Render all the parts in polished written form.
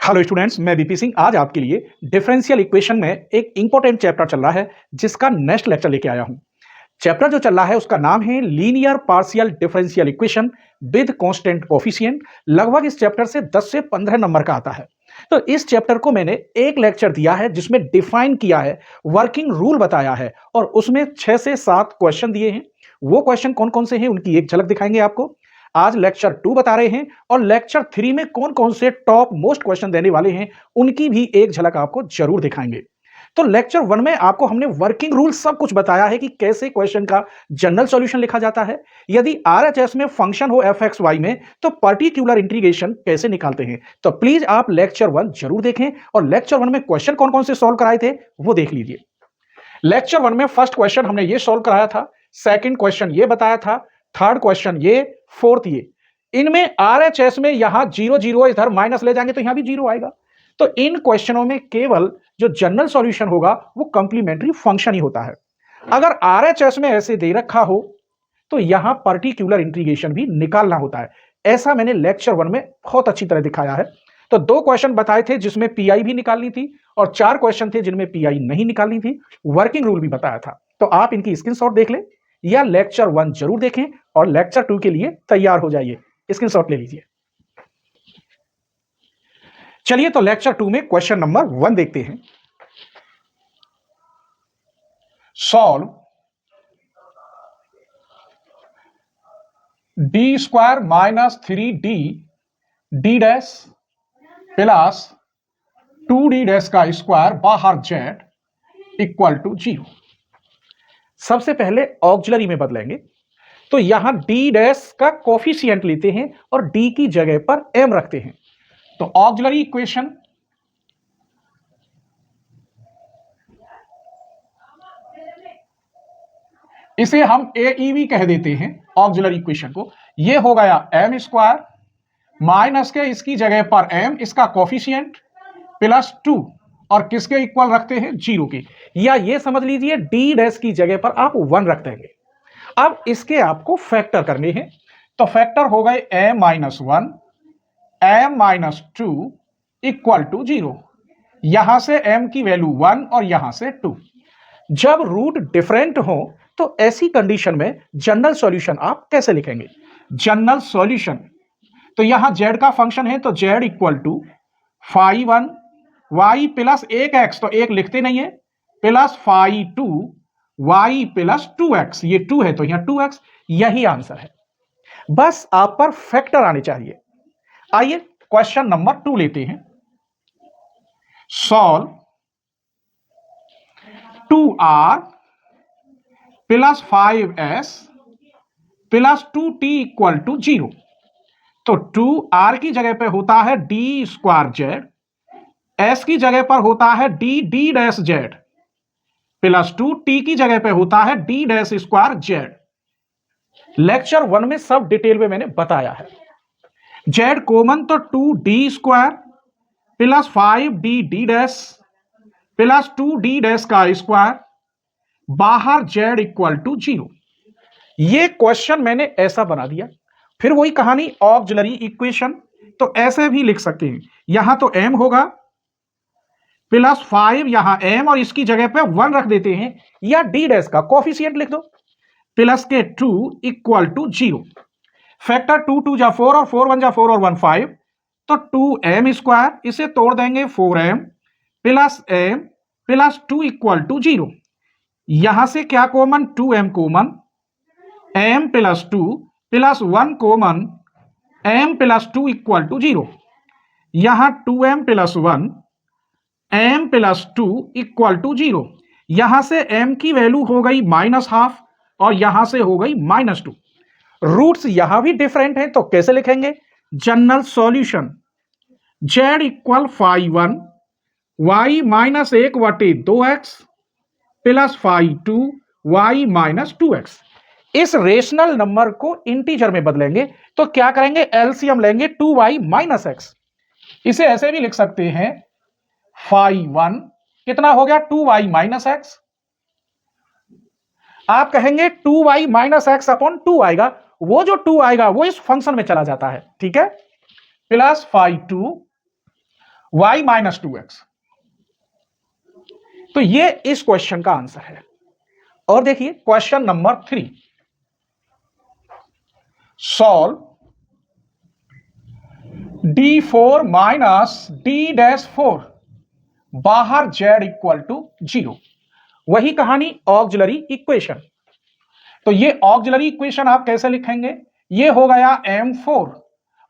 Hello students, मैं BP Singh आज आपके लिए डिफरेंशियल इक्वेशन में एक इंपॉर्टेंट चैप्टर चल रहा है जिसका नेक्स्ट लेक्चर लेके आया हूं। चैप्टर जो चल रहा है उसका नाम है linear partial differential equation with constant coefficient. लगभग इस चैप्टर से 10 से 15 नंबर का आता है। तो इस चैप्टर को मैंने एक लेक्चर दिया है जिसमें डिफाइन किया है, वर्किंग रूल बताया है और उसमें 6 से 7 क्वेश्चन दिए हैं। वो क्वेश्चन कौन कौन से हैं उनकी एक झलक दिखाएंगे आपको। आज लेक्चर 2 बता रहे हैं और लेक्चर 3 में कौन कौन से टॉप मोस्ट क्वेश्चन देने वाले हैं उनकी भी एक झलक आपको जरूर दिखाएंगे। तो लेक्चर 1 में आपको हमने वर्किंग रूल सब कुछ बताया है कि कैसे क्वेश्चन का जनरल सॉल्यूशन लिखा जाता है, यदि आरएचएस में फंक्शन हो एफ वाई में तो पर्टिकुलर इंटीग्रेशन कैसे निकालते हैं। तो प्लीज आप लेक्चर 1 जरूर देखें और लेक्चर 1 में क्वेश्चन कौन कौन से सॉल्व कराए थे वो देख लीजिए। लेक्चर 1 में फर्स्ट क्वेश्चन हमने ये सॉल्व कराया था, सेकंड क्वेश्चन ये बताया था, थर्ड क्वेश्चन ये, फोर्थ ये। इनमें आरएचएस में यहां 0 0 इधर माइनस ले जाएंगे तो यहां भी 0 आएगा। तो इन क्वेश्चनों में केवल जो जनरल सॉल्यूशन होगा वो कंप्लीमेंट्री फंक्शन ही होता है। अगर आरएचएस में ऐसे दे रखा हो तो यहां पर्टिकुलर इंटीग्रेशन भी निकालना होता है। ऐसा मैंने लेक्चर 1 में बहुत अच्छी तरह दिखाया है। तो 2 क्वेश्चन बताए थे जिसमें पीआई भी निकालनी थी और 4 क्वेश्चन थे जिनमें पीआई नहीं निकालनी थी। वर्किंग रूल भी बताया था। तो आप इनकी स्क्रीनशॉट देख लें या लेक्चर 1 जरूर देखें और लेक्चर 2 के लिए तैयार हो जाइए। स्क्रीनशॉट ले लीजिए। चलिए तो लेक्चर 2 में क्वेश्चन नंबर 1 देखते हैं। Solve D square minus 3d D dash plus 2d dash का स्क्वायर बाहर z इक्वल टू 0। सबसे पहले ऑक्सिलरी में बदलेंगे तो यहां डी डैश का कोफिशिएंट लेते हैं और डी की जगह पर m रखते हैं। तो ऑक्सिलरी इक्वेशन इसे हम AEV कह देते हैं। ऑक्सिलरी इक्वेशन को ये हो गया m स्क्वायर माइनस के इसकी जगह पर m इसका कोफिशिएंट प्लस 2 और किसके इक्वल रखते हैं 0 के, या ये समझ लीजिए डी डैश की जगह पर आप 1 रख देंगे। अब इसके आपको फैक्टर करने हैं तो फैक्टर हो गए m minus 1 m minus 2 equal to 0। यहां से m की वैल्यू 1 और यहां से 2। जब रूट डिफरेंट हो तो ऐसी कंडीशन में जनरल सॉल्यूशन आप कैसे लिखेंगे। जनरल सॉल्यूशन तो यहां z का फंक्शन है तो z equal to 5 y plus 1x तो 1 लिखते नहीं है प्लस 5 y प्लस 2x, ये 2 है तो यहां 2x, यही आंसर है। बस आप पर फैक्टर आने चाहिए। आइए क्वेश्चन नंबर 2 लेते हैं। Solve 2r plus 5s plus 2t equal to 0। तो 2r की जगह पे होता है d स्क्वायर z, s की जगह पर होता है d dash z plus 2t की जगह पे होता है d dash square z। Lecture 1 में सब डिटेल में मैंने बताया है। z कॉमन तो 2d square plus 5d dash plus 2d dash का स्क्वायर बाहर z इक्वल टू 0। ये क्वेश्चन मैंने ऐसा बना दिया। फिर वही कहानी ऑक्सिलरी इक्वेशन तो ऐसे भी लिख सकते हैं। यहां तो m होगा प्लस 5 यहां m और इसकी जगह पे 1 रख देते हैं, या d डैश का कोफिशिएंट लिख दो प्लस के 2 इक्वल टू 0। फैक्टर 2 2 जा 4 और 4 1 जा 4 और 1 5 तो 2m स्क्वायर, इसे तोड़ देंगे 4m plus m plus 2 equal to 0। यहां से क्या common 2m common, m plus 2 plus 1 common m plus 2 equal to 0। यहां 2m plus 1 m plus 2 equal to 0। यहां से m की वैल्यू हो गई -12 और यहां से हो गई -2। रूट्स यहां भी डिफरेंट है तो कैसे लिखेंगे general solution z equal 5 y minus 1 बटे 2x plus 5 y minus 2x। इस रेशनल नंबर को इंटीजर में बदलेंगे तो क्या करेंगे एलसीएम लेंगे 2y माइनस x। इसे ऐसे भी लिख सकते हैं 5 कितना हो गया 2y माइनस x। आप कहेंगे 2y माइनस x अपॉन 2 आएगा, वो जो 2 आएगा वो इस फंक्शन में चला जाता है, ठीक है। Plus 5 y minus 2x। तो ये इस क्वेश्चन का आंसर है। और देखिए question number 3, solve d4 minus d-4 बाहर z इक्वल टू 0। वही कहानी ऑक्सिलरी इक्वेशन। तो ये ऑक्सिलरी इक्वेशन आप कैसे लिखेंगे? ये हो गया m4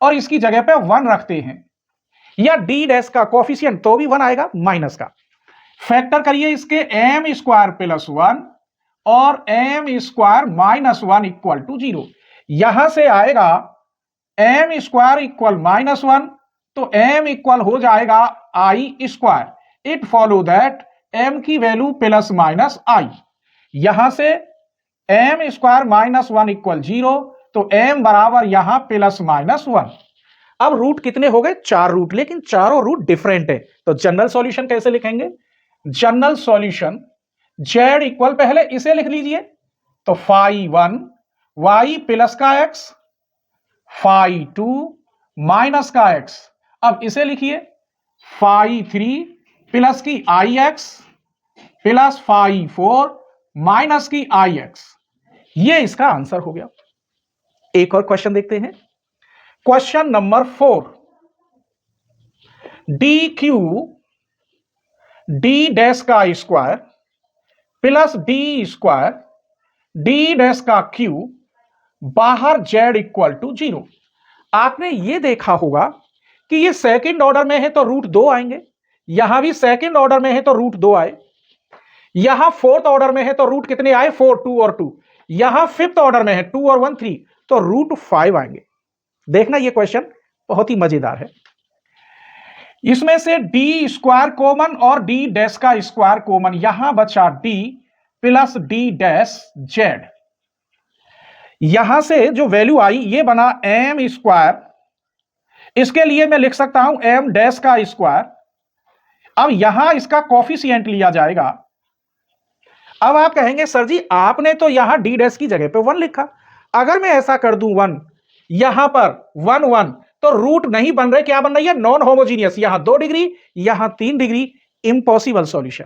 और इसकी जगह पे 1 रखते हैं, या d' का कोफिशिएंट तो भी 1 आएगा माइनस का। फैक्टर करिए इसके m स्क्वायर प्लस 1 और m square minus 1 equal to 0। यहां से आएगा m स्क्वायर इक्वल माइनस 1, तो m इक्वल हो जाएगा i square. It follow that m की वैल्यू प्लस माइनस i। यहां से m स्क्वायर माइनस 1 इक्वल 0, तो m बराबर यहां प्लस माइनस 1। अब रूट कितने हो गए? 4 रूट, लेकिन चारों रूट डिफरेंट है। तो जनरल सॉल्यूशन कैसे लिखेंगे? जनरल सॉल्यूशन z इक्वल, पहले इसे लिख लीजिए, तो फाई 1 y प्लस का x, फाई 2 माइनस का x। अब इसे लिखिए फाई 3 प्लस की ix प्लस फाई 4 माइनस की ix। ये इसका आंसर हो गया। एक और क्वेश्चन देखते हैं, क्वेश्चन नंबर 4, dq d' का square plus d square d' का क्यूब बाहर z इक्वल टू 0। आपने ये देखा होगा कि ये सेकंड ऑर्डर में है तो रूट 2 आएंगे, यहां भी सेकंड ऑर्डर में है तो रूट 2 आए, यहां फोर्थ ऑर्डर में है तो रूट कितने आए? 4, 2 और 2। यहां फिफ्थ ऑर्डर में है 2 और 1 3, तो रूट 5 आएंगे। देखना ये क्वेश्चन बहुत ही मजेदार है। इसमें से डी स्क्वायर कॉमन और डी डैश का स्क्वायर कॉमन, यहां बचा D plus D dash Z. यहां से जो वैल्यू आई ये बना एम स्क्वायर, इसके लिए मैं लिख सकता हूं एम डैश का स्क्वायर। अब यहां इसका कॉफिशिएंट लिया जाएगा। अब आप कहेंगे सर जी आपने तो यहां डी डैश की जगह पे 1 लिखा, अगर मैं ऐसा कर दूं 1 यहां पर 1 1, तो रूट नहीं बन रहे, क्या बन रही है? Non homogeneous. यहां 2 डिग्री, यहां 3 डिग्री, इम्पॉसिबल सॉल्यूशन।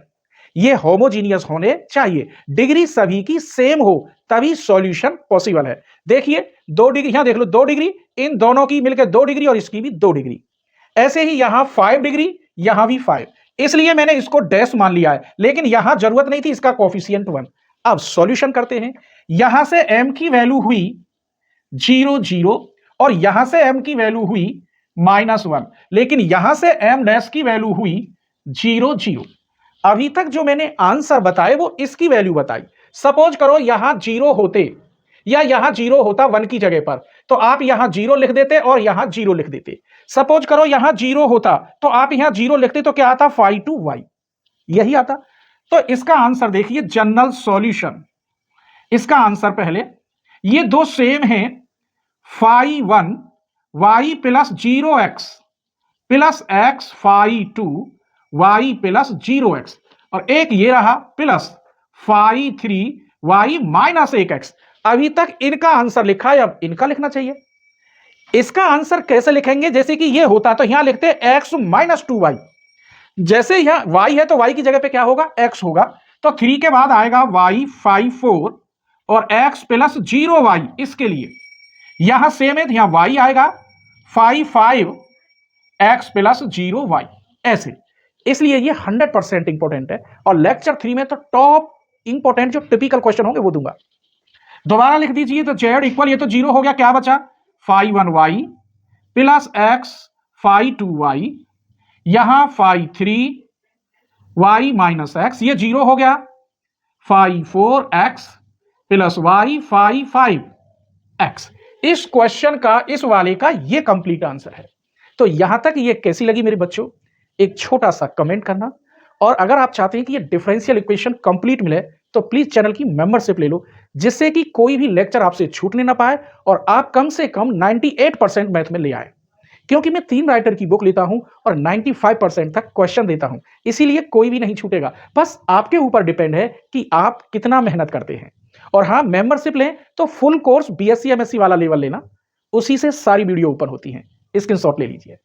ये होमोजीनियस होने चाहिए, डिग्री सभी की सेम हो तभी सॉल्यूशन पॉसिबल है। देखिए 2 डिग्री, यहां देख लो 2 डिग्री, इन दोनों की मिलकर 2 डिग्री और इसकी भी 2 डिग्री। ऐसे ही यहां 5 डिग्री, यहां भी 5, इसलिए मैंने इसको डैश मान लिया है, लेकिन यहां जरूरत नहीं थी, इसका कोफिशिएंट 1। अब सॉल्यूशन करते हैं। यहां से m की वैल्यू हुई 0 0 और यहां से m की वैल्यू हुई -1, लेकिन यहां से m डैश की वैल्यू हुई 0 0। अभी तक जो मैंने आंसर बताए वो इसकी वैल्यू बताई। सपोज करो यहां 0 होते या यहां 0 होता 1 की जगह पर, तो आप यहां 0 लिख देते और यहां 0 लिख देते। सपोज करो यहां 0 होता तो आप यहां 0 लिखते, तो क्या आता? फाई 2 y, यही आता। तो इसका आंसर देखिए जनरल सॉल्यूशन, इसका आंसर पहले ये दो सेम हैं, phi 1 y plus 0x plus x phi 2 y plus 0x, और एक ये रहा plus phi 3 y minus 1x। अभी तक इनका आंसर लिखा है, अब इनका लिखना चाहिए। इसका आंसर कैसे लिखेंगे? जैसे कि ये होता तो यहां लिखते x माइनस 2y, जैसे यहां y है तो y की जगह पे क्या होगा? x होगा, तो 3 के बाद आएगा y फाई 4 और x प्लस 0y। इसके लिए यहां सेम है तो यहां y आएगा, फाई 5 x प्लस 0y, ऐसे। इसलिए ये 100% इंपॉर्टेंट है, और लेक्चर 3 में तो टॉप इंपॉर्टेंट जो टिपिकल क्वेश्चन होंगे वो दूंगा। दोबारा लिख दीजिए, तो z इक्वल, ये तो 0 हो गया, क्या बचा? Phi 1y plus x phi 2y, यहां फाई 3y माइनस x, ये 0 हो गया, phi 4x plus y phi 5x। इस क्वेश्चन का, इस वाले का ये कंप्लीट आंसर है। तो यहां तक ये कैसी लगी मेरे बच्चों? एक छोटा सा कमेंट करना, और अगर आप चाहते हैं कि ये डिफरेंशियल इक्वेशन कंप्लीट मिले तो प्लीज चैनल की मेंबरशिप ले लो, जिससे कि कोई भी लेक्चर आपसे छूटने ना पाए और आप कम से कम 98% मैथ में ले आए। क्योंकि मैं 3 राइटर की बुक लेता हूं और 95% तक क्वेश्चन देता हूं, इसीलिए कोई भी नहीं छूटेगा। बस आपके ऊपर डिपेंड है कि आप कितना मेहनत करते हैं। और हाँ, मेंबरशिप लें तो फुल कोर्स बीएससी एमएससी वाला लेवल लेना, उसी से सारी वीडियो ऊपर होती हैं, स्क्रीनशॉट ले लीजिए।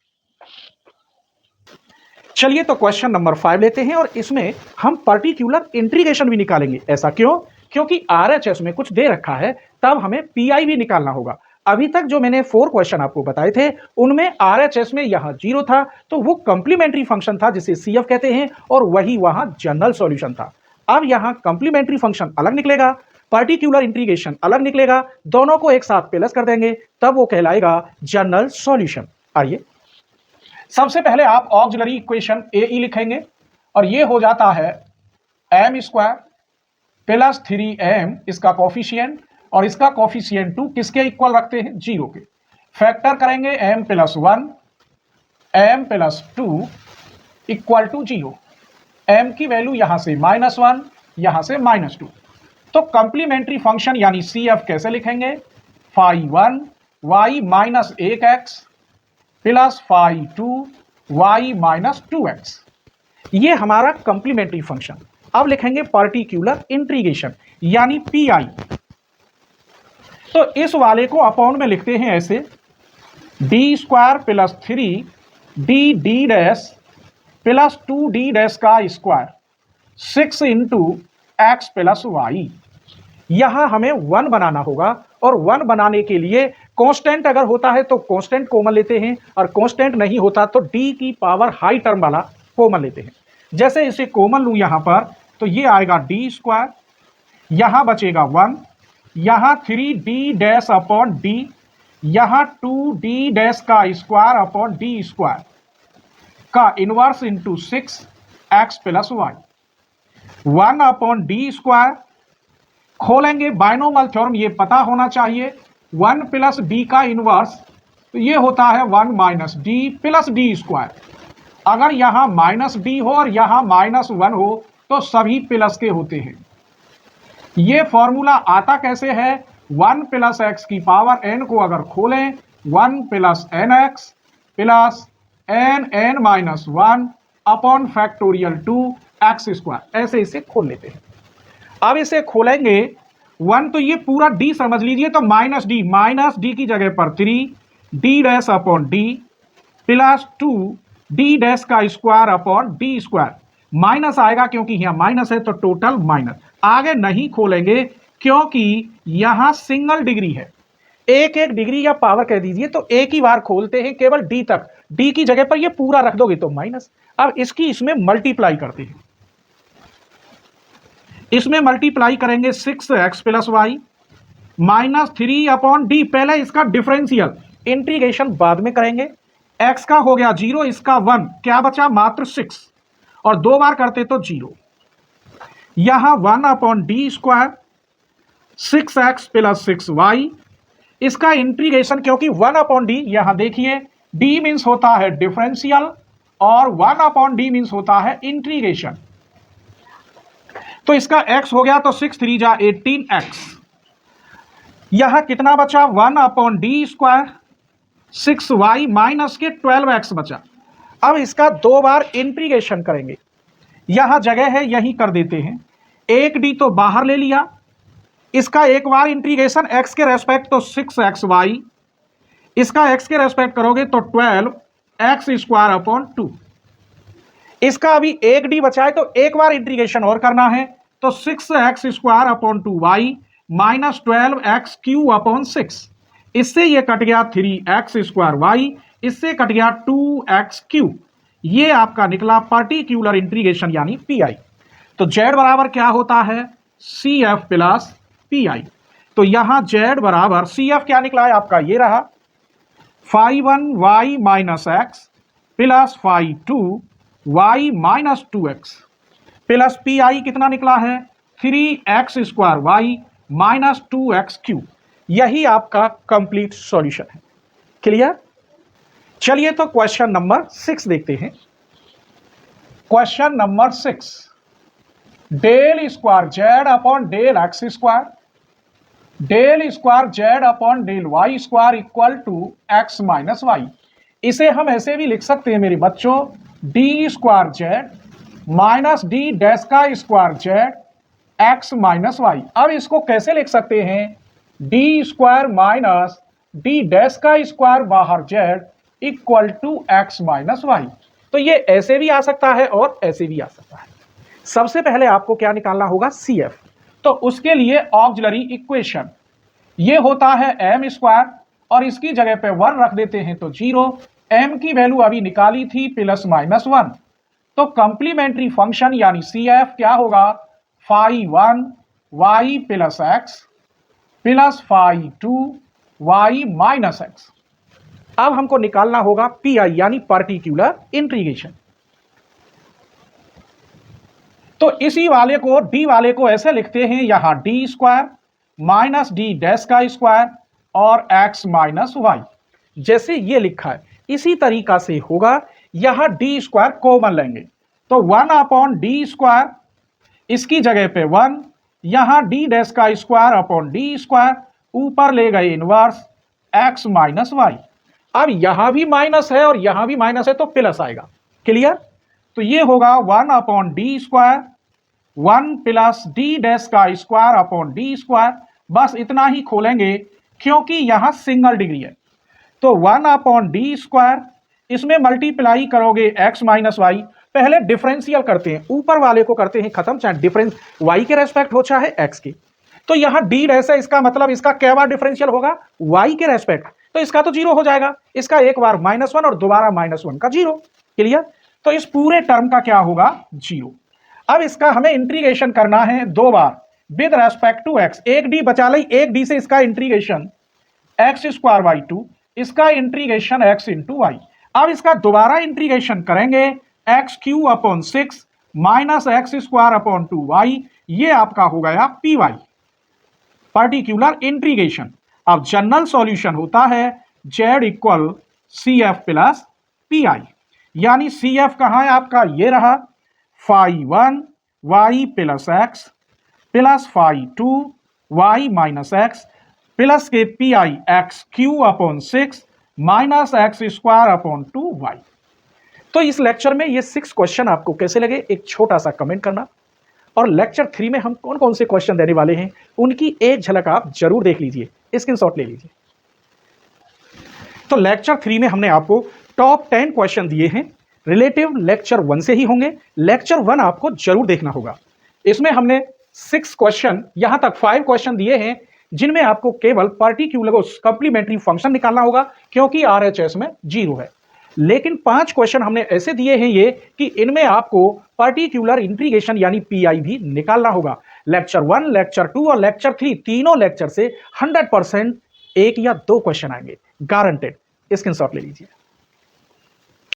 चलिए तो क्वेश्चन नंबर 5 लेते हैं और इसमें हम पर्टिकुलर इंटीग्रेशन भी निकालेंगे। ऐसा क्यों? क्योंकि आरएचएस में कुछ दे रखा है, तब हमें पीआई भी निकालना होगा। अभी तक जो मैंने 4 क्वेश्चन आपको बताए थे उनमें आरएचएस में यहां 0 था, तो वो कंप्लीमेंट्री फंक्शन था जिसे सीएफ कहते हैं, और वही वहां जनरल सॉल्यूशन था। अब यहां कंप्लीमेंट्री फंक्शन अलग निकलेगा, पर्टिकुलर इंटीग्रेशन अलग निकलेगा, दोनों को एक साथ प्लस कर देंगे, तब वो कहलाएगा जनरल सॉल्यूशन। आइए सबसे पहले आप ऑक्सिलरी इक्वेशन ए ई लिखेंगे और ये हो जाता है एम स्क्वायर प्लस 3m इसका कॉफिशिएंट, और इसका कॉफिशिएंट 2 किसके इक्वल रखते हैं? 0 के। फैक्टर करेंगे m plus 1 m plus 2 equal to 0। m की वैल्यू यहां से -1 यहां से -2। तो कंप्लीमेंट्री फंक्शन यानी CF कैसे लिखेंगे? phi 1 y minus 1x plus phi 2 y minus 2x, ये हमारा कंप्लीमेंट्री फंक्शन। अब लिखेंगे पर्टिकुलर इंटीग्रेशन यानी पीआई। तो इस वाले को अपॉन में लिखते हैं ऐसे, d square plus 3 d dash plus 2d dash का square 6 into x plus y. यहां हमें 1 बनाना होगा, और 1 बनाने के लिए कांस्टेंट अगर होता है तो कांस्टेंट कॉमन लेते हैं, और कांस्टेंट नहीं होता तो d की पावर हाई टर्म वाला कॉमन लेते हैं। जैसे इसे कॉमन लूं यहां पर, तो ये आएगा डी स्क्वायर, यहां बचेगा 1, यहां 3d डैश अपॉन डी, यहां 2d डैश का स्क्वायर अपॉन डी स्क्वायर का inverse into 6 x plus y, 1 upon D square. खोलेंगे बाइनोमियल थ्योरम, ये पता होना चाहिए, 1 प्लस डी का इनवर्स तो ये होता है 1 minus D plus D square. अगर यहां माइनस डी हो और यहां -1 हो तो सभी प्लस के होते हैं। ये फॉर्मूला आता कैसे है? 1 प्लस एक्स की पावर n को अगर खोलें, 1 plus n x plus n minus 1 upon factorial 2 x square, ऐसे इसे खोल लेते हैं। अब इसे खोलेंगे 1 तो ये पूरा d समझ लीजिए, तो माइनस डी की जगह पर 3d dash upon d plus 2d dash का square upon D square, minus आएगा क्योंकि यहां माइनस है तो टोटल माइनस। आगे नहीं खोलेंगे क्योंकि यहां सिंगल डिग्री है, एक डिग्री या पावर कह दीजिए, तो एक ही बार खोलते हैं केवल डी तक, डी की जगह पर ये पूरा रख दोगे तो माइनस। अब इसकी इसमें मल्टीप्लाई करते हैं, इसमें मल्टीप्लाई करेंगे 6x plus y minus 3 upon D, पहले इसका डिफरेंशियल, इंटीग्रेशन बाद में करेंगे। x का हो गया 0, इसका 1, क्या बचा? मात्र 6, और 2 बार करते तो 0। यहां 1 upon D square 6x plus 6y, इसका इंटीग्रेशन, क्योंकि 1 अपॉन डी, यहां देखिए d मीन्स होता है डिफरेंशियल और 1 अपॉन डी मीन्स होता है इंटीग्रेशन। तो इसका x हो गया तो 6 3 जा 18x, यहां कितना बचा? 1 upon D square 6y minus के 12x बचा। अब इसका 2 बार इंटीग्रेशन करेंगे, यहां जगह है यही कर देते हैं, 1d तो बाहर ले लिया, इसका एक बार इंटीग्रेशन x के रेस्पेक्ट तो 6xy, इसका x के रेस्पेक्ट करोगे तो 12x स्क्वायर अपॉन 2। इसका अभी 1d बचा है तो एक बार इंटीग्रेशन और करना है, तो 6x square upon 2y minus 12x Q upon 6, इससे ये कट गया 3x स्क्वायर y, इससे कट गया 2x क्यू। ये आपका निकला पर्टिकुलर इंटीग्रेशन यानी पीआई। तो z बराबर क्या होता है? CF plus pi. तो यहां z बराबर CF क्या निकला है आपका? ये रहा phi 1 y minus x plus phi 2 y minus 2x plus pi कितना निकला है? 3x square y minus 2x Q. यही आपका कंप्लीट सॉल्यूशन है। क्लियर? चलिए तो क्वेश्चन नंबर 6 देखते हैं। Question number 6, del square z upon del x square del square z upon del y square equal to x minus y. इसे हम ऐसे भी लिख सकते हैं मेरे बच्चों, d square z minus d dash का square z x minus y. अब इसको कैसे लिख सकते हैं? D square minus d dash का स्क्वायर बाहर z equal to x minus y. तो ये ऐसे भी आ सकता है और ऐसे भी आ सकता है। सबसे पहले आपको क्या निकालना होगा, CF। तो उसके लिए ऑक्सिलरी इक्वेशन ये होता है m स्क्वायर, और इसकी जगह पे 1 रख देते हैं तो 0। m की वैल्यू अभी निकाली थी +-1, तो कंप्लीमेंट्री फंक्शन यानी CF क्या होगा, phi1 y + x + phi2 y - x। अब हमको निकालना होगा PI यानी पार्टिकुलर इंटीग्रेशन। तो इसी वाले को, d वाले को ऐसे लिखते हैं, यहां d² - d' और x - y, जैसे ये लिखा है इसी तरीका से होगा। यहां d² कॉमन लेंगे तो 1/d², इसकी जगह पे 1, यहां d'² ऊपर ले गए इनवर्स x - y। अब यहां भी माइनस है और यहां भी माइनस है तो प्लस आएगा। क्लियर? तो ये होगा 1/d², 1 + d'² बस इतना ही खोलेंगे क्योंकि यहां सिंगल डिग्री है। तो 1/d², इसमें मल्टीप्लाई करोगे x - y। पहले डिफरेंशियल करते हैं, ऊपर वाले को करते हैं खत्म, चाहे डिफरेंस y के रेस्पेक्ट हो चाहे x के। तो यहां d' है, इसका मतलब इसका क्या बार डिफरेंशियल होगा, y के रेस्पेक्ट, तो इसका तो 0 हो जाएगा। इसका एक बार -1 और दोबारा -1 का 0। क्लियर? तो इस पूरे टर्म का क्या होगा, 0। अब इसका हमें इंटीग्रेशन करना है 2 बार विद रेस्पेक्ट टू x। एक d बचा ली, एक d से इसका इंटीग्रेशन x²/2, इसका इंटीग्रेशन x × y। अब इसका दोबारा इंटीग्रेशन करेंगे x³/6 -x²/2y, ये आपका हो गया py, पार्टिकुलर इंटीग्रेशन। अब जनरल सॉल्यूशन होता है z = CF + PI, यानी CF कहां है आपका, ये रहा phi1 y + x + phi2 y - x plus के PI x³/6 -x²/2y। तो इस लेक्चर में ये 6 क्वेश्चन आपको कैसे लगे, एक छोटा सा कमेंट करना। और लेक्चर 3 में हम कौन कौन से क्वेश्चन देने वाले हैं उनकी एक झलक आप जरूर देख लीजिए, स्क्रीनशॉट ले लीजिए। तो लेक्चर 3 में हमने आपको टॉप 10 क्वेश्चन दिए हैं, रिलेटिव लेक्चर 1 से ही होंगे। लेक्चर 1 आपको जरूर देखना होगा। इसमें हमने 6 क्वेश्चन, यहां तक 5 क्वेश्चन दिए हैं जिनमें आपको केवल पार्टिकुलर कंप्लीमेंट्री फंक्शन निकालना होगा क्योंकि RHS में 0 है। लेकिन 5 क्वेश्चन हमने ऐसे दिए हैं ये कि इनमें आपको पार्टिकुलर इंटीग्रेशन यानी PI भी निकालना होगा। लेक्चर 1, लेक्चर 2 और लेक्चर 3 तीनों लेक्चर से 100% 1 या 2 क्वेश्चन आएंगे, गारंटेड। स्क्रीनशॉट ले लीजिए।